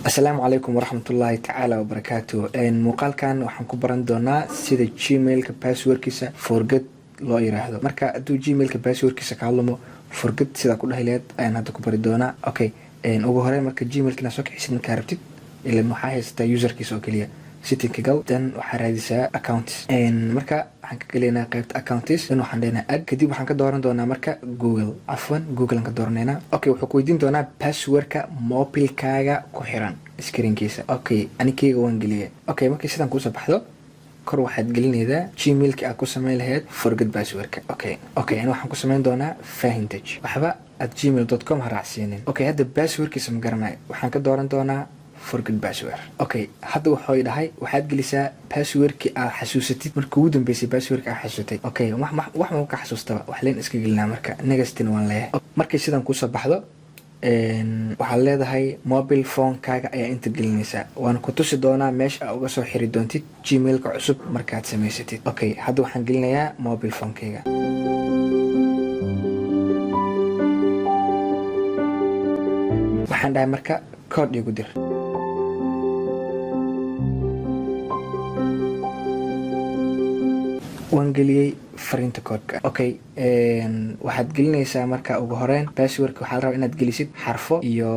Asalaamu calaykum waraxmatullaahi tacaala wabarakaatu. Muuqaalkan waxaan ku baran doonaa sida Gmailka passwordkiisa forget loo yiraahdo. Marka hadduu Gmailka passwordkiisa ka hadlamo forget sida ku dhahi lahayd ayaan hadda ku bari doonaa. Okay, ugu horreyn marka Gmailkina soo kicisid markaa rabtid ilaa waxaa haysataa userkiisa oo keliya. Setting ka gal, dan waxaa raadisaa accounts. Marka waxaan ka galeynaa qaybta accounts, dan waxaan leenahay add. Kadib waxaan ka dooran doonaa marka Google. Afwan, Google aan ka dooraneynaa. Okay, wuxuu ku weydiin doonaa passwordka mobilkaaga ku xiran screenkiisa. Okay, anikeyga waan geliyay. Okay, markii sidan kusoo baxdo kor waxaad gelinaydaa Gmailka aad ku samayn lahayd forget passwordka. Okay, ana waxaan ku samayn doonaa fahintage. Waxba at gmail.com ha raacsiinin. Okay, hadda passwordkiisa ma garanayo. Waxaan ka dooran doonaa forget password. Okay, hadda wuxuu dhahay waxaad gelisaa passwordki aad xasuusatid markii ugu dambeysay passwordka aad xasuusatay. Okay, wax ma ka xasuustaba wax leen iska gelinaa marka negastin waan leeyahay. Markii sidan kusoo baxdo waxaad leedahay mobile phone-kaaga ayaa inta gelinaysaa. Waan ku tusi doonaa meesha aad uga soo xiri doontid Gmailka cusub markaad samaysatid. Okay, hadda waxaan gelinayaa mobile phone-kayga. Waxaan dhahay marka code igu dir. waan geliyay fariinta koodka. Okay, waxaad gelinaysaa marka ugu horeyn passwordka waxaa la rabaa inaad gelisid xarfo iyo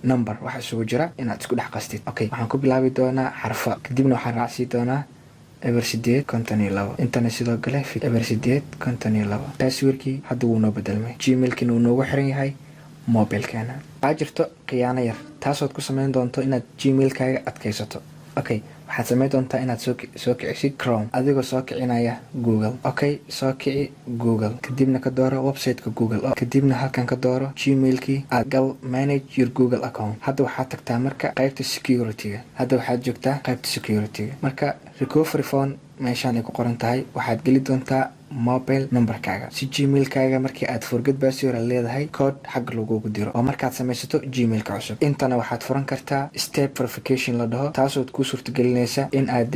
number waxa isugu jira inaad isku dhex qastid. Okay, waxaan ku bilaabi doonaa xarfo kadibna waxaan raacsi doonaa eber 852 intana sidoo kale eber 852. Passwordkii hadda wuu noo bedelmay. Gmailkina wuu noogu xiran yahay mobilkeena. waxaa jirto khiyaano yar taasood ku samayn doonto inaad Gmailkaaga adkaysato. Okay, waxaad samayn doontaa inaad soo kicisid Chrome adigoo soo kicinaya Google. Okay, soo kici Google kadibna ka dooro website-ka Google. Kadibna halkan ka dooro Gmailkii aad gal manage your Google account. Hadda waxaad tagtaa marka qaybta security-ga. Hadda waxaad joogtaa qaybta security-ga. Marka recovery phone meeshaan ay ku qoran tahay waxaad geli doontaa mobile numberkaaga si Gmailkaaga markii aad forget password leedahay code xag lagugu diro oo markaad samaysato Gmailka cusub. Intana waxaad furan kartaa step verification la dhaho taasoo ku suurtagelinaysa in aad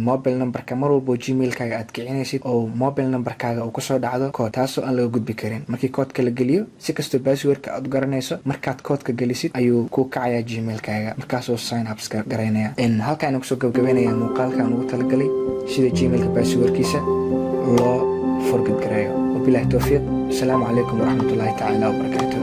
mobile numberka mar walba Gmailkaaga aad kicinaysid oo mobile numberkaaga uu kusoo dhacdo code taasoo aan laga gudbi karin. Markii code-ka la geliyo si kastoo passwordka aad garanayso markaad code-ka gelisid ayuu ku kacayaa Gmailkaaga markaasoo sign up gareynaya. Halkaan ku soo gabagabeynaya muuqaalkan ugu talagalay sida Gmailka passwordkiisa loo forget gareeyo. وبالله التوفيق. السلام عليكم ورحمة الله تعالى وبركاته.